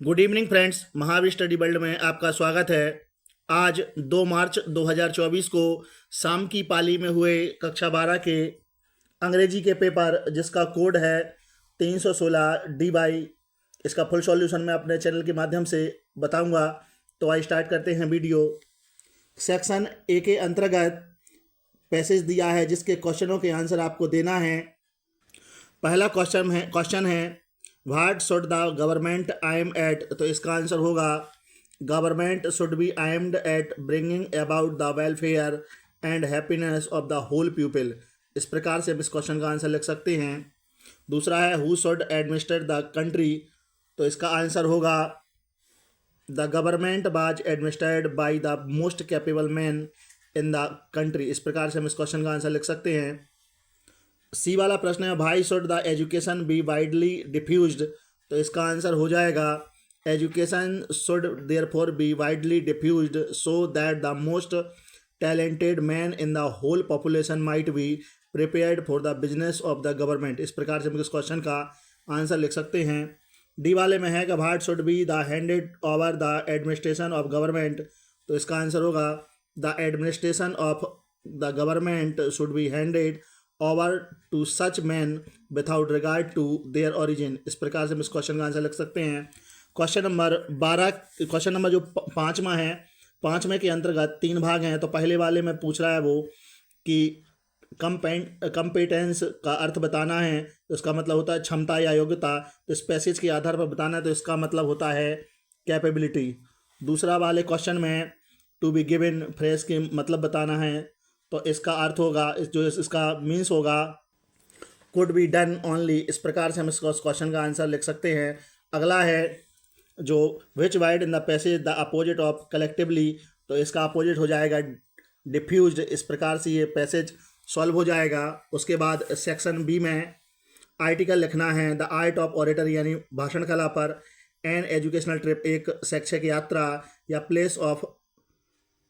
Good evening friends, Mahavir study world में आपका स्वागत है। आज 2 मार्च 2024 को शाम की पाली में हुए कक्षा 12 के अंग्रेजी के पेपर जिसका कोड है 316 डी बाई, इसका फुल सॉल्यूशन मैं अपने चैनल के माध्यम से बताऊंगा। तो आइए स्टार्ट करते हैं वीडियो। सेक्शन ए के अंतर्गत पैसेज दिया है जिसके क्वेश्चनों के आंसर आपको देना है। पहला क्वेश्चन है what should the government aim at, तो इसका आंसर होगा government should be aimed at bringing about the welfare and happiness of the whole people. इस प्रकार से हम इस क्वेश्चन का आंसर लिख सकते हैं। दूसरा है who should administer the country, तो इसका आंसर होगा the government was administered by the most capable man in the country. इस प्रकार से हम इस क्वेश्चन का आंसर लिख सकते हैं। सी वाला प्रश्न है भाई should the education be widely diffused, तो इसका आंसर हो जाएगा education should therefore be widely diffused so that the most talented man in the whole population might be prepared for the business of the government. इस प्रकार से हम इस question का आंसर लिख सकते हैं। डी वाले में है कि what should be the handed over the administration of government, तो इसका आंसर होगा the administration of the government should be handed over to such man without regard to their origin. इस प्रकार से हम इस क्वेश्चन का आंसर लिख सकते हैं। क्वेश्चन नंबर जो पाँचवा है, पाँचवें के अंतर्गत 3 भाग हैं। तो पहले वाले में पूछ रहा है वो कि कंपेटेंस का अर्थ बताना है, तो इसका मतलब होता है क्षमता या योग्यता। तो इस पैसेज के आधार पर बताना है, तो इसका मतलब होता है कैपेबिलिटी। दूसरा वाले क्वेश्चन में टू बी गिवन फ्रेज के मतलब बताना है, तो इसका अर्थ होगा इसका मीन्स होगा कुड बी डन ओनली। इस प्रकार से हम इस क्वेश्चन का आंसर लिख सकते हैं। अगला है जो which wide in the passage the opposite of collectively, तो इसका अपोजिट हो जाएगा डिफ्यूज्ड। इस प्रकार से ये पैसेज सॉल्व हो जाएगा। उसके बाद सेक्शन बी में आर्टिकल लिखना है द आर्ट ऑफ ऑरेटर यानी भाषण कला पर, एन एजुकेशनल ट्रिप एक शैक्षिक यात्रा, या place of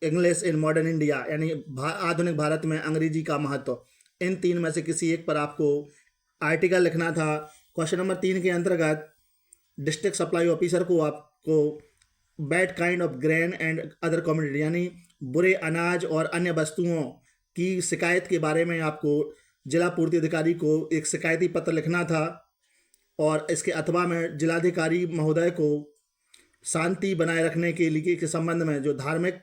English in modern India यानी आधुनिक भारत में अंग्रेजी का महत्व। इन 3 में से किसी एक पर आपको आर्टिकल लिखना था। क्वेश्चन नंबर 3 के अंतर्गत डिस्ट्रिक्ट सप्लाई ऑफिसर को आपको bad kind of grain and other commodity यानी बुरे अनाज और अन्य वस्तुओं की शिकायत के बारे में आपको जिला पूर्ति अधिकारी को एक शिकायती पत्र लिखना था, और इसके अथवा में जिलाधिकारी महोदय को शांति बनाए रखने के लिए के संबंध में जो धार्मिक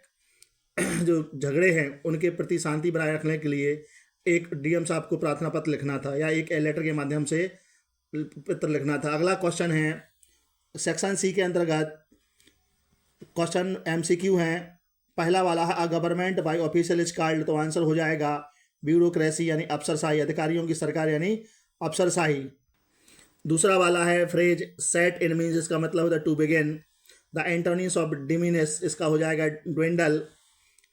जो झगड़े हैं उनके प्रति शांति बनाए रखने के लिए एक डीएम साहब को प्रार्थना पत्र लिखना था, या एक लेटर के माध्यम से पत्र लिखना था। अगला क्वेश्चन है सेक्शन सी के अंतर्गत क्वेश्चन एमसीक्यू हैं। पहला वाला है a government by official is called, तो आंसर हो जाएगा ब्यूरोक्रेसी यानी अफसरशाही, अधिकारियों की सरकार यानी अफसरशाही। दूसरा वाला है फ्रेज सेट इन मीन्स, इसका मतलब होता है to begin. The antonyms of diminish, इसका हो जाएगा dwindle.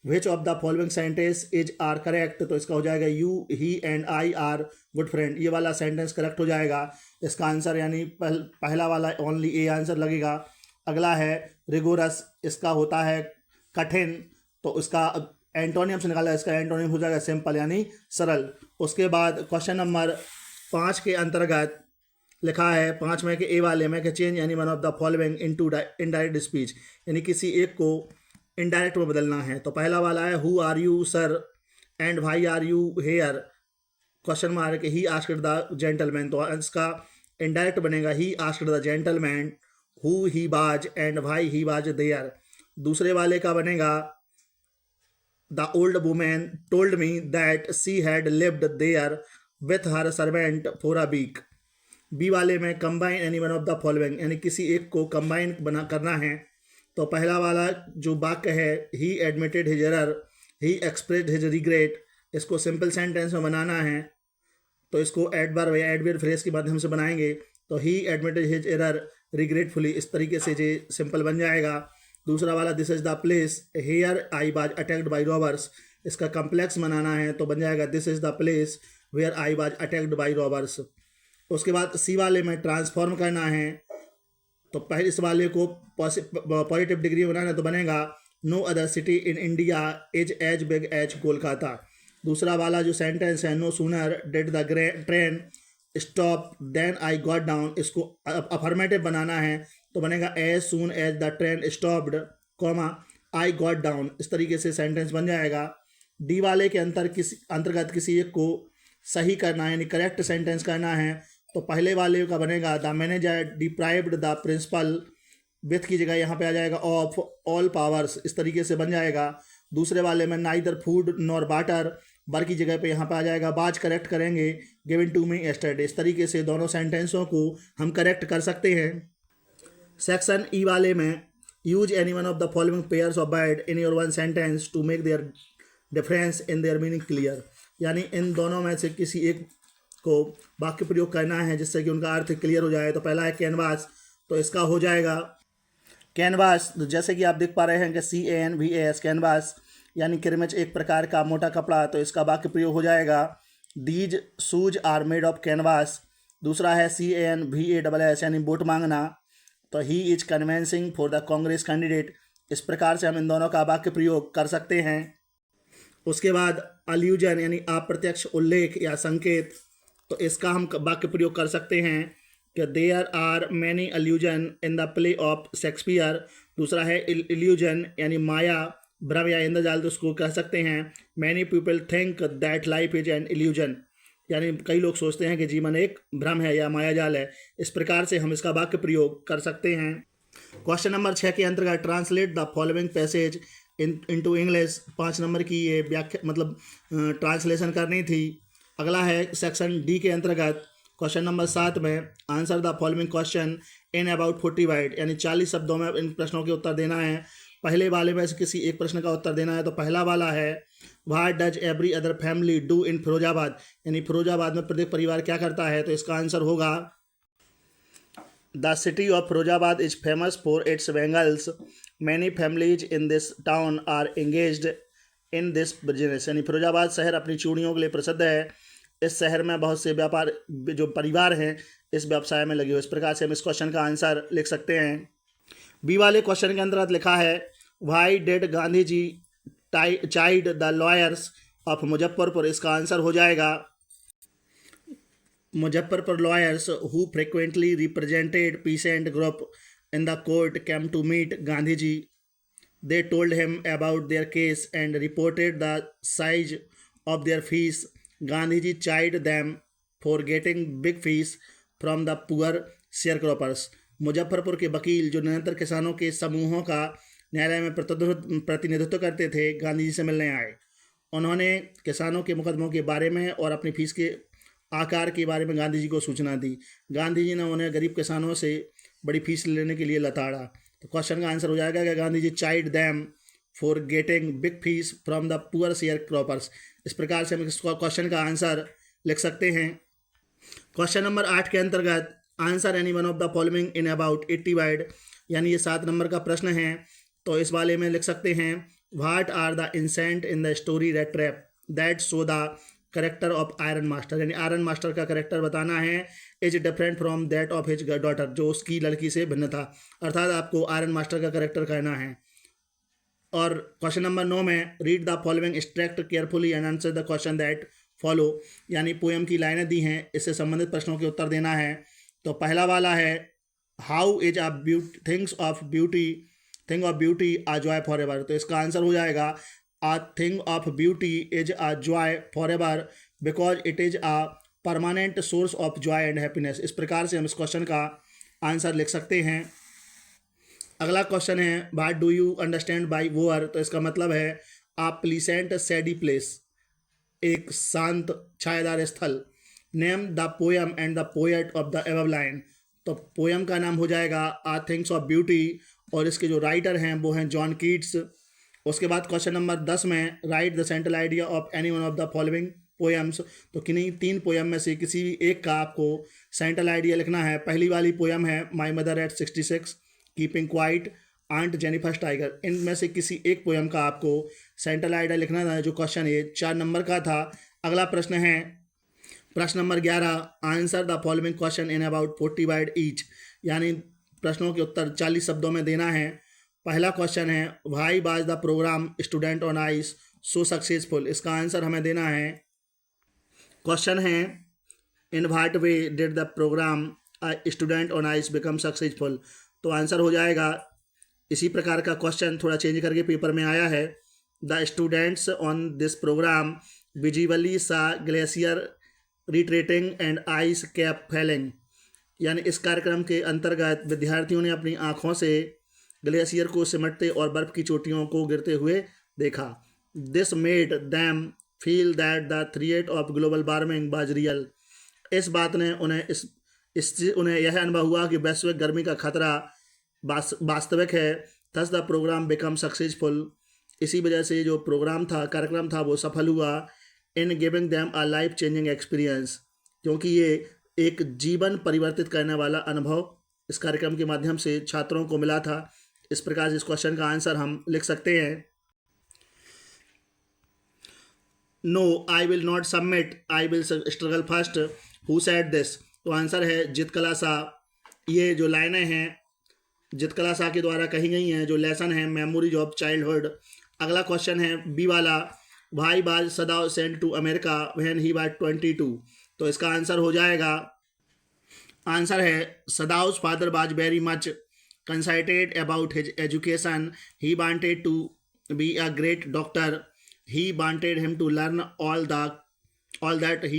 Which of the following sentence is are correct, तो इसका हो जाएगा you he and I are good friend. ये वाला सेंटेंस करेक्ट हो जाएगा। इसका आंसर यानी पहला वाला ओनली ए आंसर लगेगा। अगला है रिगोरस, इसका होता है कठिन, तो इसका एंटोनियम से निकाला, इसका एंटोनियम हो जाएगा सिंपल यानी सरल। उसके बाद क्वेश्चन नंबर 5 के अंतर्गत लिखा है 5 में के ए वाले में कि चेंज यानी one of the following into indirect speech, यानी किसी एक को इनडायरेक्ट में बदलना है। तो पहला वाला है who are you sir and why are you here, question mark he asked the gentleman, तो इसका इनडायरेक्ट बनेगा he asked the gentleman who he was and why he was there. दूसरे वाले का बनेगा the old women told me that she had lived there with her servant for a week. B वाले में combine any one of the following यानी किसी एक को कंबाइन करना है। तो पहला वाला जो वाक्य है ही एडमिटेड हिज एरर, ही एक्सप्रेस्ड हिज रिग्रेट, इसको सिंपल सेंटेंस में बनाना है, तो इसको एडवर्ब या एडवर्ब फ्रेज के माध्यम से बनाएंगे। तो he admitted his error regretfully, इस तरीके से ये सिंपल बन जाएगा। दूसरा वाला this is the place here I was attacked by robbers, इसका कम्प्लेक्स बनाना है, तो बन जाएगा this is the place where I was attacked by robbers. उसके बाद सी वाले में ट्रांसफॉर्म करना है, तो पहले इस वाले को पॉजिटिव डिग्री बनाना है, तो बनेगा no other city in India is as big as Kolkata. दूसरा वाला जो सेंटेंस है no sooner did the train stop than I got down, इसको अफर्मेटिव बनाना है तो बनेगा as soon as the train stopped, comma I got down. इस तरीके से सेंटेंस बन जाएगा। डी वाले के अंतर्गत किसी एक को सही करना है यानी करेक्ट सेंटेंस करना है तो पहले वाले का बनेगा the manager deprived the principal, with की जगह यहाँ पे आ जाएगा ऑफ ऑल पावर्स, इस तरीके से बन जाएगा। दूसरे वाले में नाइदर फूड नॉर वाटर, बर की जगह पे यहाँ पे आ जाएगा बाज करेक्ट करेंगे गिवन टू मी यस्टरडे। इस तरीके से दोनों सेंटेंसों को हम करेक्ट कर सकते हैं। सेक्शन ई वाले में use any one of the following pairs of word in your one sentence to make their difference in their meaning clear, यानी इन दोनों में से किसी एक को वाक्य प्रयोग करना है जिससे कि उनका अर्थ क्लियर हो जाए। तो पहला है कैनवास, तो इसका हो जाएगा कैनवास, जैसे कि आप देख पा रहे हैं कि CANVAS कैनवास यानी किरमिच एक प्रकार का मोटा कपड़ा, तो इसका वाक्य प्रयोग हो जाएगा these shoes are made of canvas. दूसरा है CANVASS यानी वोट मांगना, तो he is convincing for the Congress candidate. इस प्रकार से हम इन दोनों का वाक्य प्रयोग कर सकते हैं। उसके बाद अल्यूजन यानी अप्रत्यक्ष उल्लेख या संकेत, तो इसका हम वाक्य प्रयोग कर सकते हैं कि there are many allusion in the play of Shakespeare. दूसरा है इल्यूजन यानी माया भ्रम या इंद्रजाल, तो उसको कह सकते हैं many people think that life is an illusion, यानी कई लोग सोचते हैं कि जीवन एक भ्रम है या मायाजाल है। इस प्रकार से हम इसका वाक्य प्रयोग कर सकते हैं। क्वेश्चन नंबर 6 के अंतर्गत translate the following passage into English, 5 number की ये व्याख्या मतलब ट्रांसलेशन करनी थी। अगला है सेक्शन डी के अंतर्गत क्वेश्चन नंबर 7 में answer the following question in about 40 word, यानी 40 शब्दों में इन प्रश्नों के उत्तर देना है। पहले वाले में से किसी एक प्रश्न का उत्तर देना है। तो पहला वाला है what does every other family do in Firozabad, यानी फिरोजाबाद में प्रत्येक परिवार क्या करता है, तो इसका आंसर होगा the city of Firozabad is famous for its bangles, many families in this town are engaged in this business, यानी फिरोजाबाद शहर अपनी चूड़ियों के लिए प्रसिद्ध है। इस शहर में बहुत से व्यापार जो परिवार हैं इस व्यवसाय में लगे हुए। इस प्रकार से हम इस क्वेश्चन का आंसर लिख सकते हैं। बी वाले क्वेश्चन के अंतर्गत लिखा है why did Gandhi ji chide the lawyers of Muzaffarpur, इसका आंसर हो जाएगा Muzaffarpur lawyers who frequently represented peasant group in the court came to meet Gandhi ji, they told him about their case and reported the size of their fees, Gandhi ji chide them for getting big fees from the poor sharecroppers. Muzaffarpur के वकील जो निरंतर किसानों के समूहों का न्यायालय में प्रतिनिधित्व करते थे, गांधी जी से मिलने आए। उन्होंने किसानों के मुकदमों के बारे में और अपनी फीस के आकार के बारे में गांधी जी को सूचना दी। गांधी जी ने उन्हें गरीब किसानों से बड़ी फीस लेने के लिए लताड़ा। तो क्वेश्चन का आंसर हो जाएगा कि Gandhi ji chide them for getting big fees from the poor sharecroppers. इस प्रकार से हम इस क्वेश्चन का आंसर लिख सकते हैं। क्वेश्चन नंबर 8 के अंतर्गत answer any one of the following in about 80 word, यानी ये 7 नंबर का प्रश्न है। तो इस वाले में लिख सकते हैं what are the incident in the story Red Trap that show the character of Iron Master, यानी आयरन मास्टर का करेक्टर बताना है is different from that of his daughter, जो उसकी लड़की से भिन्न था, अर्थात आपको आयरन मास्टर का करेक्टर कहना है। और क्वेश्चन नंबर 9 में read the following extract carefully and answer the question that follow, यानी पोएम की लाइनें दी हैं, इससे संबंधित प्रश्नों के उत्तर देना है। तो पहला वाला है how is a thing of beauty a joy forever, तो इसका आंसर हो जाएगा a thing of beauty is a joy forever because it is a permanent source of joy and happiness. इस प्रकार से हम इस क्वेश्चन का आंसर लिख सकते हैं। अगला क्वेश्चन है what do you understand by war, तो इसका मतलब है अ प्लीसेंट सैडी प्लेस, एक शांत छायादार स्थल। Name the poem and the poet of the above line, तो पोएम का नाम हो जाएगा आ थिंग्स ऑफ ब्यूटी और इसके जो राइटर हैं वो हैं जॉन कीट्स। उसके बाद क्वेश्चन नंबर 10 में right the central idea of any one of the following poems, तो किन्हीं 3 पोएम में से किसी एक का आपको सेंट्रल आइडिया लिखना है। पहली वाली पोएम है my mother at 66, keeping quiet, aunt Jennifer's tiger. इनमें से किसी एक पोएम का आपको सेंट्रल आइडिया लिखना था, जो क्वेश्चन ये 4 नंबर का था। अगला प्रश्न है प्रश्न number 11 answer the following question in about 40 word each, यानी प्रश्नों के उत्तर 40 शब्दों में देना है। पहला क्वेश्चन है why was the program student on ice so successful, इसका आंसर हमें देना है। क्वेश्चन है in what way did the program student on ice become successful. तो आंसर हो जाएगा, इसी प्रकार का क्वेश्चन थोड़ा चेंज करके पेपर में आया है। The students on this programme visibly saw glacier retreating and ice cap falling. यानी इस कार्यक्रम के अंतर्गत विद्यार्थियों ने अपनी आँखों से ग्लेशियर को सिमटते और बर्फ़ की चोटियों को गिरते हुए देखा। This made them feel that the threat of global warming was real. इस बात ने इससे उन्हें यह अनुभव हुआ कि वैश्विक गर्मी का खतरा वास्तविक है। Thus the program become successful. इसी वजह से जो प्रोग्राम था, कार्यक्रम था, वो सफल हुआ। In giving them a life changing experience, क्योंकि ये एक जीवन परिवर्तित करने वाला अनुभव इस कार्यक्रम के माध्यम से छात्रों को मिला था। इस प्रकार से इस क्वेश्चन का आंसर हम लिख सकते हैं, no I will not submit, I will struggle first. Who said this? तो आंसर है जितकला शाह। ये जो लाइनें हैं जितकला शाह के द्वारा कही गई हैं, जो लेसन है मेमोरीज ऑफ चाइल्डहुड। अगला क्वेश्चन है बी वाला, why was Sadao sent to America when he was 22। तो इसका आंसर हो जाएगा, आंसर है Sadao's father was very much concerned about his education, he wanted to be a great doctor, he wanted him to learn all that he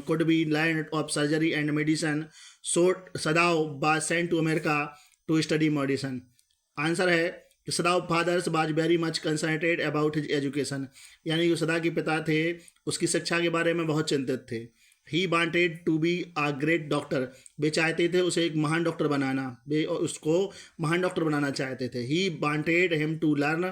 could be learned of surgery and medicine. So Sadao was sent to America to study medicine. Answer है कि Sadao father's was very much concerned about his education, यानी जो सदा के पिता थे उसकी शिक्षा के बारे में बहुत चिंतित थे। He wanted to be a great doctor, वे चाहते थे उसे एक महान डॉक्टर बनाना, वे उसको महान डॉक्टर बनाना चाहते थे। He wanted him to learn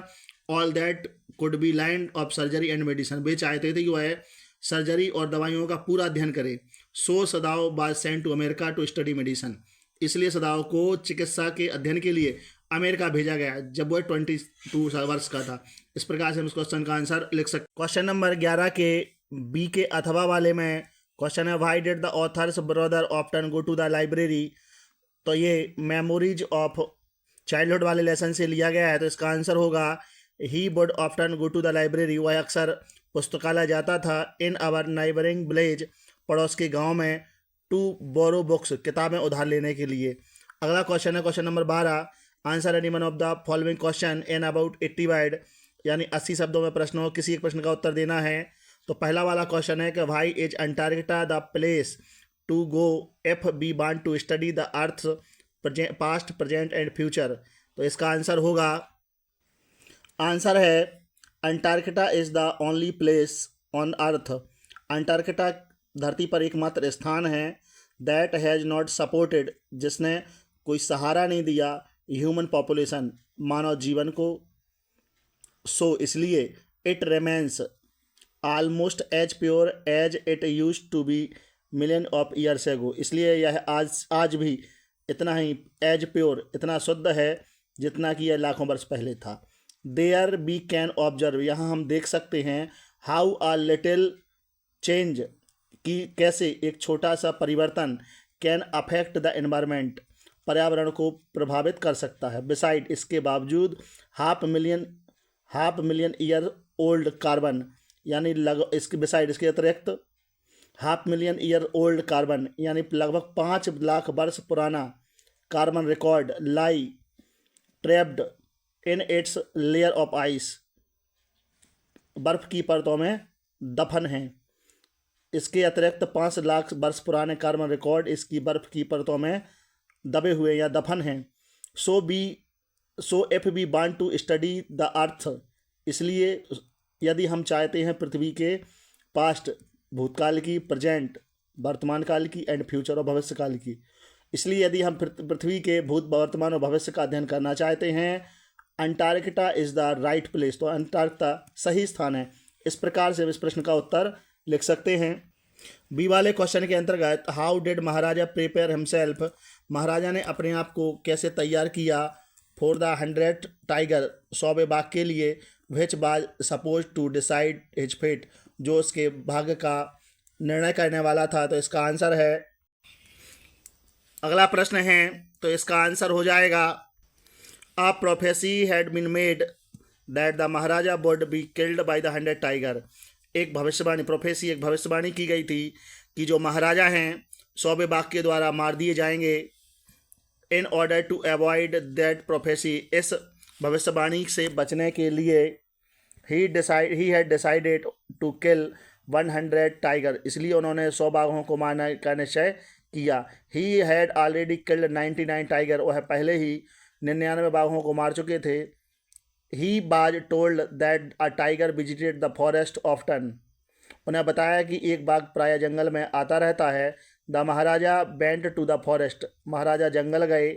all that could be learn of surgery and medicine, वे चाहते थे कि वह सर्जरी और दवाइयों का पूरा अध्ययन करे। So Sadao was sent to America to study medicine, इसलिए सदाव को चिकित्सा के अध्ययन के लिए अमेरिका भेजा गया जब वह 22 वर्ष का था। इस प्रकार से हम इस क्वेश्चन का आंसर लिख सकते। क्वेश्चन नंबर 11 के बी के अथवा वाले में क्वेश्चन है, why did the author's brother often go to the library. तो ये मेमोरीज ऑफ चाइल्डहुड वाले लेसन से लिया गया है। तो इसका आंसर होगा, he would often go to the library, वह अक्सर पुस्तकालय जाता था। इन आवर नाइबरिंग विलेज, पड़ोस के गांव में, टू बोरो बुक्स, किताबें उधार लेने के लिए। अगला क्वेश्चन है question number 12, answer any one of the following question in about 80 word, यानी 80 शब्दों में प्रश्न हो, किसी एक प्रश्न का उत्तर देना है। तो पहला वाला क्वेश्चन है कि why is Antarctica the place to go if we want to study the earth past present and future. तो इसका आंसर होगा, आंसर है Antarctica is the only place on earth. Antarctica धरती पर एकमात्र स्थान है दैट हैज़ नॉट सपोर्टेड, जिसने कोई सहारा नहीं दिया ह्यूमन पॉपुलेशन, मानव जीवन को। सो इसलिए it remains almost as pure as it used to be million of years ago, इसलिए यह आज भी इतना ही एज प्योर, इतना शुद्ध है जितना कि यह लाखों वर्ष पहले था। देयर वी कैन ऑब्जर्व, यहाँ हम देख सकते हैं, हाउ अ लिटिल चेंज, कि कैसे एक छोटा सा परिवर्तन कैन अफेक्ट द एनवायरनमेंट, पर्यावरण को प्रभावित कर सकता है। बिसाइड, इसके बावजूद, half million year old carbon, यानी इसके बिसाइड, इसके अतिरिक्त half million year old carbon, यानी लगभग 5 लाख वर्ष पुराना carbon record lie trapped in its layer of ice, बर्फ की परतों में दफन हैं। इसके अतिरिक्त 5 लाख वर्ष पुराने कार्बन रिकॉर्ड इसकी बर्फ की परतों में दबे हुए या दफन हैं। So if we want to study the earth, इसलिए यदि हम चाहते हैं पृथ्वी के पास्ट, भूतकाल की, प्रेजेंट, वर्तमान काल की, एंड फ्यूचर और भविष्य काल की, इसलिए यदि हम पृथ्वी के भूत, वर्तमान और भविष्य का अध्ययन करना चाहते हैं, Antarctica is the right place, तो अंटार्कटिका सही स्थान है। इस प्रकार से हम इस प्रश्न का उत्तर लिख सकते हैं। बी वाले क्वेश्चन के अंतर्गत, how did Maharaja prepare himself, Maharaja ने अपने आप को कैसे तैयार किया फॉर द 100 टाइगर, 100वें बाघ के लिए, which was suppose to decide his fate, जो उसके भाग्य का निर्णय करने वाला था। तो इसका आंसर है, अगला प्रश्न है तो इसका आंसर हो जाएगा, a prophecy had been made that the Maharaja would be killed by the 100 tiger. एक भविष्यवाणी, प्रोफेसी एक भविष्यवाणी की गई थी कि जो महाराजा हैं 100वें बाघ के द्वारा मार दिए जाएंगे। In order to avoid that prophecy, इस भविष्यवाणी से बचने के लिए he had decided to kill 100 tiger, इसलिए उन्होंने 100 बाघों को मारने का निश्चय किया। He had already killed 99 tiger, वह पहले ही 99 बाघों को मार चुके थे। He was told that a tiger visited the forest often, उन्हें बताया कि एक बाघ प्राय जंगल में आता रहता है। The Maharaja went to the forest, Maharaja जंगल गए।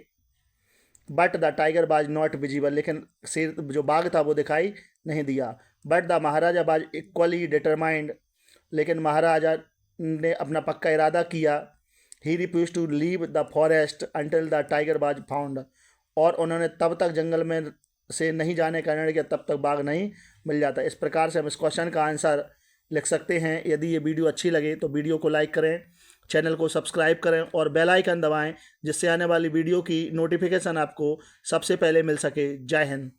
But the tiger was not visible, लेकिन शेर जो बाघ था वो दिखाई नहीं दिया। But the Maharaja was equally determined, लेकिन महाराजा ने अपना पक्का इरादा किया। He refuse to leave the forest until the tiger was found, और उन्होंने तब तक जंगल में से नहीं जाने का निर्णय किया तब तक बाघ नहीं मिल जाता। इस प्रकार से हम इस क्वेश्चन का आंसर लिख सकते हैं। यदि ये वीडियो अच्छी लगे तो वीडियो को लाइक करें, चैनल को सब्सक्राइब करें और बेल आइकन दबाएं, जिससे आने वाली वीडियो की नोटिफिकेशन आपको सबसे पहले मिल सके। जय हिंद।